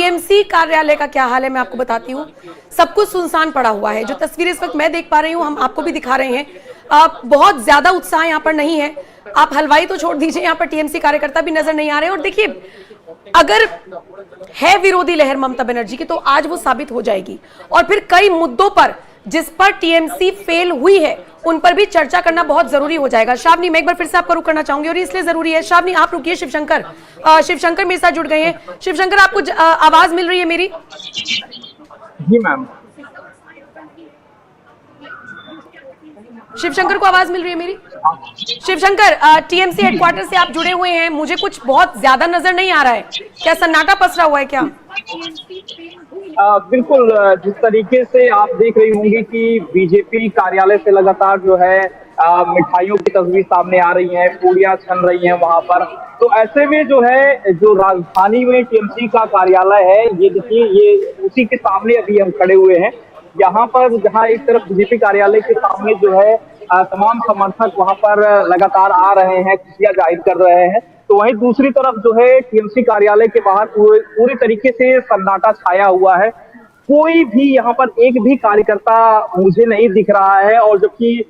TMC कार्यालय का क्या हाल है मैं आपको बताती हूँ। सब कुछ सुनसान पड़ा हुआ है। जो तस्वीर इस वक्त मैं देख पा रही हूँ, हम आपको भी दिखा रहे हैं। बहुत ज्यादा उत्साह यहाँ पर नहीं है। आप हलवाई तो छोड़ दीजिए, यहाँ पर टीएमसी कार्यकर्ता भी नजर नहीं आ रहे हैं। और देखिए, अगर है विरोधी लहर ममता बनर्जी की, तो आज वो साबित हो जाएगी। और फिर कई मुद्दों पर जिस पर टीएमसी फेल हुई है, उन पर भी चर्चा करना बहुत जरूरी हो जाएगा। श्रावणी, मैं एक बार फिर से आपको रुक करना चाहूंगी, और इसलिए जरूरी है। श्रावणी, आप रुकिए। शिवशंकर मेरे साथ जुड़ गए हैं। शिवशंकर, आपको आवाज मिल रही है मेरी? जी मैम। शिवशंकर को आवाज मिल रही है मेरी? शिवशंकर, टीएमसी हेडक्वार्टर से आप जुड़े हुए हैं, मुझे कुछ बहुत ज्यादा नजर नहीं आ रहा है। क्या सन्नाटा पसरा हुआ है क्या? बिल्कुल, जिस तरीके से आप देख रही होंगी कि बीजेपी कार्यालय से लगातार जो है मिठाइयों की तस्वीर सामने आ रही है, पूड़ियां छन रही हैं वहां पर। तो ऐसे में जो है, जो राजधानी में टीएमसी का कार्यालय है, ये देखिए, ये उसी के सामने अभी हम खड़े हुए हैं। यहाँ पर जहाँ एक तरफ बीजेपी कार्यालय के सामने जो है तमाम समर्थक वहां पर लगातार आ रहे हैं, खुशियां जाहिर कर रहे हैं, तो वहीं दूसरी तरफ जो है टीएमसी कार्यालय के बाहर पूरी तरीके से सन्नाटा छाया हुआ है। कोई भी यहाँ पर एक भी कार्यकर्ता मुझे नहीं दिख रहा है। और जबकि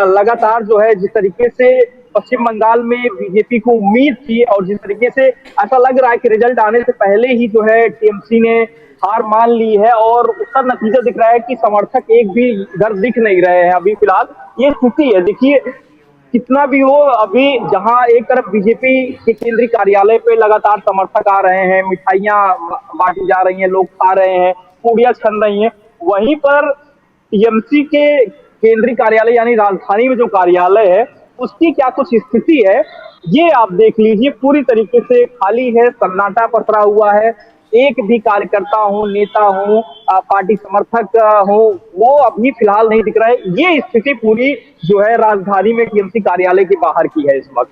लगातार जो है, जिस तरीके से पश्चिम बंगाल में बीजेपी को उम्मीद थी, और जिस तरीके से ऐसा लग रहा है कि रिजल्ट आने से पहले ही जो है टीएमसी ने हार मान ली है, और उसका नतीजा दिख रहा है कि समर्थक एक भी इधर दिख नहीं रहे हैं अभी फिलहाल। ये स्थिति है। देखिए, कितना भी हो, अभी जहां एक तरफ बीजेपी के केंद्रीय कार्यालय पे लगातार समर्थक आ रहे हैं, मिठाइयां बांटी जा रही हैं, लोग खा रहे हैं, पूड़ियां छन रही हैं, वहीं पर टीएमसी के केंद्रीय कार्यालय यानी राजधानी में जो कार्यालय है, उसकी क्या कुछ स्थिति है, ये आप देख लीजिए। पूरी तरीके से खाली है, सन्नाटा पसरा हुआ है। एक भी कार्यकर्ता हो, नेता हो, पार्टी समर्थक हो, वो अभी फिलहाल नहीं दिख रहा है। ये स्थिति पूरी जो है राजधानी में टीएमसी कार्यालय के बाहर की है इस वक्त।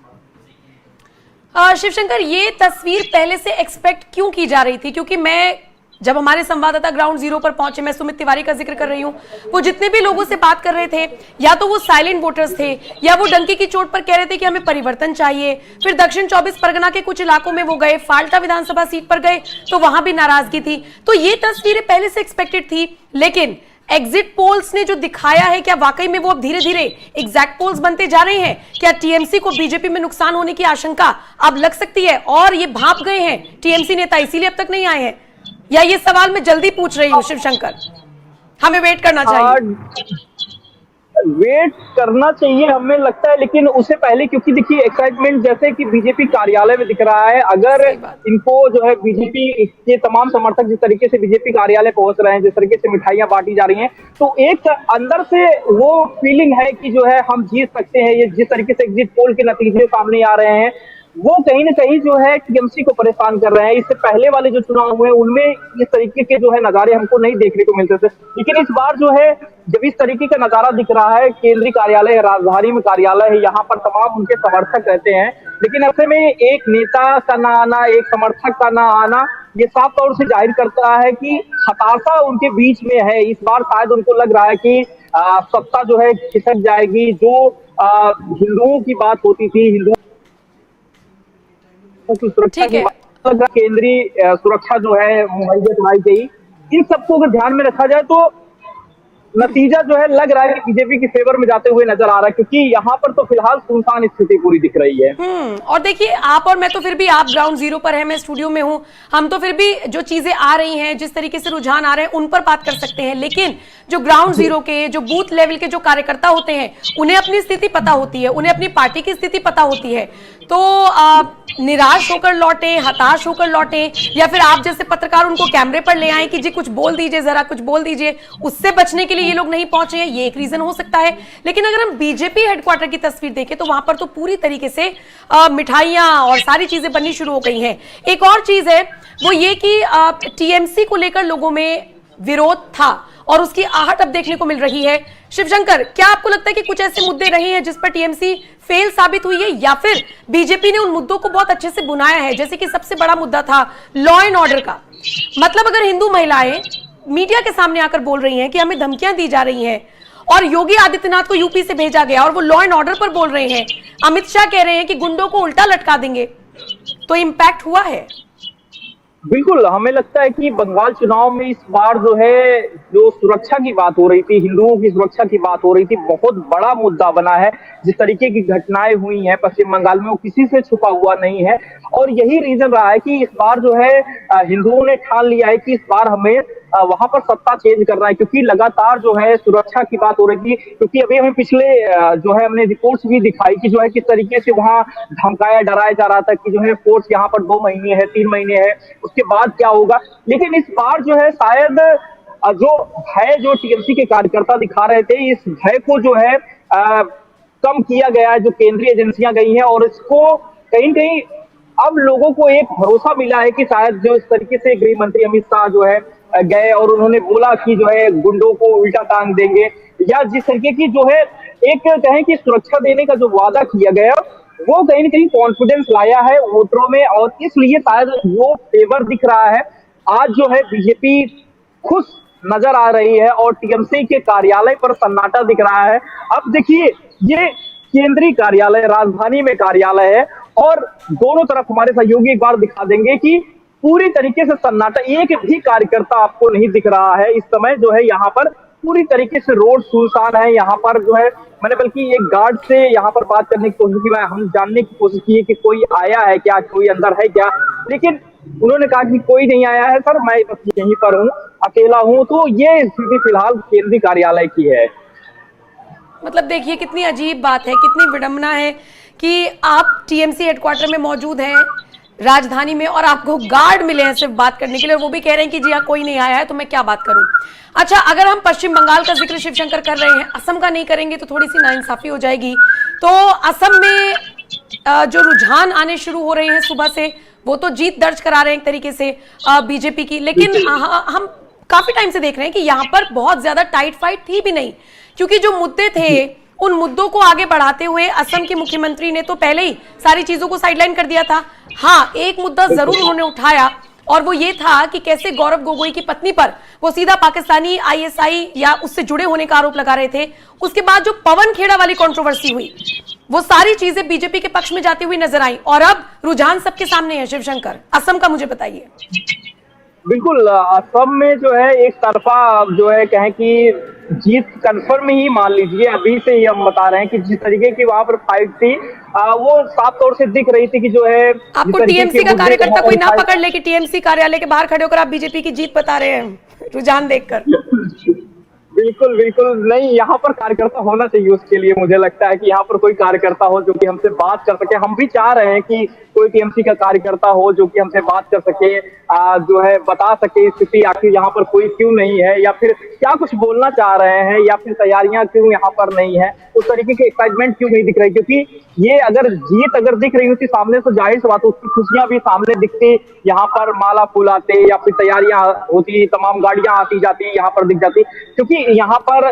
शिवशंकर, ये तस्वीर पहले से एक्सपेक्ट क्यों की जा रही थी? क्योंकि मैं जब हमारे संवाददाता ग्राउंड जीरो पर पहुंचे, मैं सुमित तिवारी का जिक्र कर रही हूं, वो जितने भी लोगों से बात कर रहे थे, या तो वो साइलेंट वोटर्स थे, या वो डंके की चोट पर कह रहे थे कि हमें परिवर्तन चाहिए। फिर दक्षिण 24 परगना के कुछ इलाकों में वो गए, फाल्टा विधानसभा सीट पर गए, तो वहां भी नाराजगी थी। तो ये तस्वीरें पहले से एक्सपेक्टेड थी, लेकिन एग्जिट पोल्स ने जो दिखाया है, क्या वाकई में वो अब धीरे धीरे एग्जैक्ट पोल्स बनते जा रहे हैं? क्या टीएमसी को बीजेपी में नुकसान होने की आशंका अब लग सकती है, और ये भाप गए हैं टीएमसी नेता, इसीलिए अब तक नहीं आए हैं? या ये सवाल मैं जल्दी पूछ रही हूँ शिवशंकर, हमें वेट करना चाहिए? वेट करना चाहिए हमें लगता है, लेकिन उससे पहले, क्योंकि देखिए एक्साइटमेंट जैसे कि बीजेपी कार्यालय में दिख रहा है, अगर इनको जो है बीजेपी के तमाम समर्थक जिस तरीके से बीजेपी कार्यालय पहुंच रहे हैं, जिस तरीके से मिठाइयां बांटी जा रही हैं, तो एक अंदर से वो फीलिंग है कि जो है हम जीत सकते हैं। ये जिस तरीके से एग्जिट पोल के नतीजे सामने आ रहे हैं, वो कहीं ना कहीं जो है टीएमसी को परेशान कर रहे हैं। इससे पहले वाले जो चुनाव हुए उनमें इस तरीके के जो है नजारे हमको नहीं देखने को मिलते थे, लेकिन इस बार जो है जब इस तरीके का नजारा दिख रहा है, केंद्रीय कार्यालय राजधानी में कार्यालय है, यहाँ पर तमाम उनके समर्थक रहते हैं, लेकिन ऐसे में एक नेता का ना आना, एक समर्थक का ना आना, ये साफ तौर से जाहिर करता है कि हताशा उनके बीच में है। इस बार शायद उनको लग रहा है कि सत्ता जो है खिसक जाएगी। जो हिंदुओं की बात होती थी, हिंदुओं की सुरक्षा की बात, केंद्रीय सुरक्षा जो है मुहैया कराई गई, इन सबको अगर ध्यान में रखा जाए तो नतीजा जो है लग रहा है कि बीजेपी की फेवर में जाते हुए नजर आ रहा है, क्योंकि यहाँ पर तो फिलहाल सुनसान स्थिति पूरी दिख रही है। और देखिए, आप और मैं तो फिर भी, आप ग्राउंड जीरो पर है, मैं स्टूडियो में हूं, हम तो फिर भी जो चीजें आ रही हैं, जिस तरीके से रुझान आ रहे हैं, उन पर बात कर सकते हैं। लेकिन जो ग्राउंड जीरो के, जो बूथ लेवल के जो कार्यकर्ता होते हैं, उन्हें अपनी स्थिति पता होती है, उन्हें अपनी पार्टी की स्थिति पता होती है। तो निराश होकर लौटे, हताश होकर लौटे, या फिर आप जैसे पत्रकार उनको कैमरे पर ले आए कि जी कुछ बोल दीजिए, जरा कुछ बोल दीजिए, उससे बचने के लिए ये लोग नहीं पहुंचे हैं, ये एक रीजन हो सकता है। लेकिन अगर हम बीजेपी हेडक्वार्टर की तस्वीर देखें, तो वहां पर तो पूरी तरीके से मिठाइयां और सारी चीजें बननी शुरू हो गई हैं। एक और चीज है, वो ये कि टीएमसी को लेकर लोगों में विरोध था, और उसकी आहट अब देखने को मिल रही है। शिवशंकर, क्या आपको लगता है कि कुछ ऐसे मुद्दे रहे हैं जिस पर टीएमसी फेल साबित हुई है, या फिर बीजेपी ने उन मुद्दों को बहुत अच्छे से बुनाया है? जैसे कि सबसे बड़ा मुद्दा था लॉ एंड ऑर्डर का। मतलब अगर हिंदू महिलाएं मीडिया के सामने आकर बोल रही हैं कि हमें धमकियां दी जा रही हैं, और योगी आदित्यनाथ को यूपी से भेजा गया और वो लॉ एंड ऑर्डर पर बोल रहे हैं, अमित शाह कह रहे हैं कि गुंडों को उल्टा लटका देंगे, तो इम्पैक्ट हुआ है? बिल्कुल, हमें लगता है कि बंगाल चुनाव में इस बार जो है, जो सुरक्षा की बात हो रही थी, हिंदुओं की सुरक्षा की बात हो रही थी, बहुत बड़ा मुद्दा बना है। जिस तरीके की घटनाएं हुई हैं पश्चिम बंगाल में, वो किसी से छुपा हुआ नहीं है। और यही रीजन रहा है कि इस बार जो है हिंदुओं ने ठान लिया है कि इस बार हमें वहां पर सत्ता चेंज करना है, क्योंकि लगातार जो है सुरक्षा की बात हो रही थी। क्योंकि अभी हमें पिछले जो है हमने रिपोर्ट्स भी दिखाई कि जो है किस तरीके से वहां धमकाया डराया जा रहा था कि जो है फोर्स यहाँ पर 2 महीने है, 3 महीने है, उसके बाद क्या होगा। लेकिन इस बार जो है शायद जो भय जो टीएमसी के कार्यकर्ता दिखा रहे थे, इस भय को जो है कम किया गया है, जो केंद्रीय एजेंसियां गई हैं, और इसको कहीं कहीं अब लोगों को एक भरोसा मिला है कि शायद जो इस तरीके से गृह मंत्री अमित शाह जो है गए और उन्होंने बोला कि जो है गुंडों को उल्टा टांग देंगे, या जिस तरीके की जो है एक कहें कि सुरक्षा देने का जो वादा किया गया, वो कहीं ना कहीं कॉन्फिडेंस लाया है वोटरों में, और इसलिए शायद वो फेवर दिख रहा है। आज जो है बीजेपी खुश नजर आ रही है और टीएमसी के कार्यालय पर सन्नाटा दिख रहा है। अब देखिए, ये केंद्रीय कार्यालय, राजधानी में कार्यालय है, और दोनों तरफ हमारे सहयोगी एक बार दिखा देंगे कि पूरी तरीके से सन्नाटा, एक भी कार्यकर्ता आपको नहीं दिख रहा है इस समय। जो है यहाँ पर पूरी तरीके से रोड सुनसान है। यहाँ पर जो है मैंने बल्कि एक गार्ड से यहाँ पर बात करने की कोशिश की, हम जानने की कोशिश की है कि कोई आया है क्या, कोई अंदर है क्या, लेकिन उन्होंने कहा कि कोई नहीं आया है सर, मैं बस यहीं पर हूँ, अकेला हूँ। तो ये स्थिति फिलहाल केंद्रीय कार्यालय की है। मतलब देखिए कितनी अजीब बात है, कितनी विडंबना है कि आप टीएमसी हेडक्वार्टर में मौजूद हैं राजधानी में, और आपको गार्ड मिले हैं सिर्फ बात करने के लिए, वो भी कह रहे हैं कि जी हाँ कोई नहीं आया है, तो मैं क्या बात करूं। अच्छा, अगर हम पश्चिम बंगाल का जिक्र शिवशंकर कर रहे हैं, असम का नहीं करेंगे तो थोड़ी सी नाइंसाफी हो जाएगी। तो असम में जो रुझान आने शुरू हो रहे हैं सुबह से, वो तो जीत दर्ज करा रहे हैं एक तरीके से बीजेपी की, लेकिन हम काफी टाइम से देख रहे हैं कि यहाँ पर बहुत ज्यादा टाइट फाइट थी भी नहीं, क्योंकि जो मुद्दे थे उन मुद्दों को आगे बढ़ाते हुए असम के मुख्यमंत्री ने तो पहले ही सारी चीजों को साइडलाइन कर दिया था। हाँ, एक मुद्दा जरूर उन्होंने उठाया, और वो ये था कि कैसे गौरव गोगोई की पत्नी पर वो सीधा पाकिस्तानी आईएसआई या उससे जुड़े होने का आरोप लगा रहे थे। उसके बाद जो पवन खेड़ा वाली कंट्रोवर्सी हुई, वो सारी चीजें बीजेपी के पक्ष में जाती हुई नजर आई, और अब रुझान सबके सामने है। शिवशंकर, असम का मुझे बताइए। बिल्कुल, असम में जो है एक तरफा जो है कहें कि जीत कंफर्म ही मान लीजिए। अभी से ही हम बता रहे हैं कि जिस तरीके की वहां पर फाइट थी, वो साफ तौर से दिख रही थी कि जो है आपको टीएमसी का कार्यकर्ता कोई ना पकड़ ले कि टीएमसी कार्यालय के बाहर खड़े होकर आप बीजेपी की जीत बता रहे हैं रुझान देखकर। बिल्कुल बिल्कुल नहीं, यहाँ पर कार्यकर्ता होना चाहिए। उसके लिए मुझे लगता है कि यहाँ पर कोई कार्यकर्ता हो जो कि हमसे बात कर सके। हम भी चाह रहे हैं कि कोई टीएमसी का कार्यकर्ता हो जो कि हमसे बात कर सके, जो है बता सके स्थिति आखिर यहाँ पर कोई क्यों नहीं है, या फिर क्या कुछ बोलना चाह रहे हैं, या फिर तैयारियां क्यों यहाँ पर नहीं है, उस तरीके की एक्साइटमेंट क्यों नहीं दिख रही। क्योंकि ये अगर जीत अगर दिख रही होती सामने, तो जाहिर सी बात उसकी खुशियां भी सामने दिखती, यहाँ पर माला फूल आते, या फिर तैयारियां होती, तमाम गाड़ियां आती जाती यहाँ पर दिख जाती। क्योंकि यहाँ पर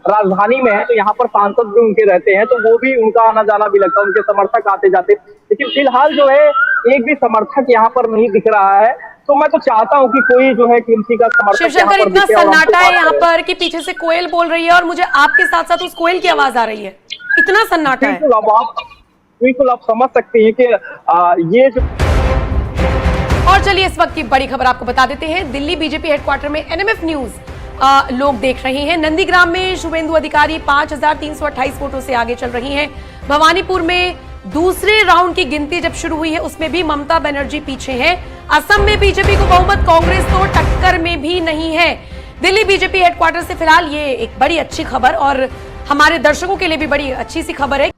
राजधानी में है, तो यहाँ पर सांसद भी उनके रहते हैं, तो वो भी उनका आना जाना भी लगता है, उनके समर्थक आते जाते। लेकिन फिलहाल जो है एक भी समर्थक यहाँ पर नहीं दिख रहा है। तो मैं तो चाहता हूँ कि कोई जो है टीएमसी का समर्थक। शिवशंकर, इतना सन्नाटा है यहाँ पर कि पीछे से कोयल बोल रही है, और मुझे आपके साथ साथ उस कोयल की आवाज आ रही है, इतना सन्नाटा है। बिल्कुल आप समझ सकते हैं कि ये जो। और चलिए इस वक्त की बड़ी खबर आपको बता देते हैं। दिल्ली बीजेपी हेडक्वार्टर में एनएमएफ न्यूज लोग देख रहे हैं। नंदीग्राम में शुभेंदु अधिकारी 5328 वोटों से आगे चल रही हैं। भवानीपुर में दूसरे राउंड की गिनती जब शुरू हुई है, उसमें भी ममता बनर्जी पीछे हैं। असम में बीजेपी को बहुमत, कांग्रेस तो टक्कर में भी नहीं है। दिल्ली बीजेपी हेडक्वार्टर से फिलहाल ये एक बड़ी अच्छी खबर, और हमारे दर्शकों के लिए भी बड़ी अच्छी सी खबर है।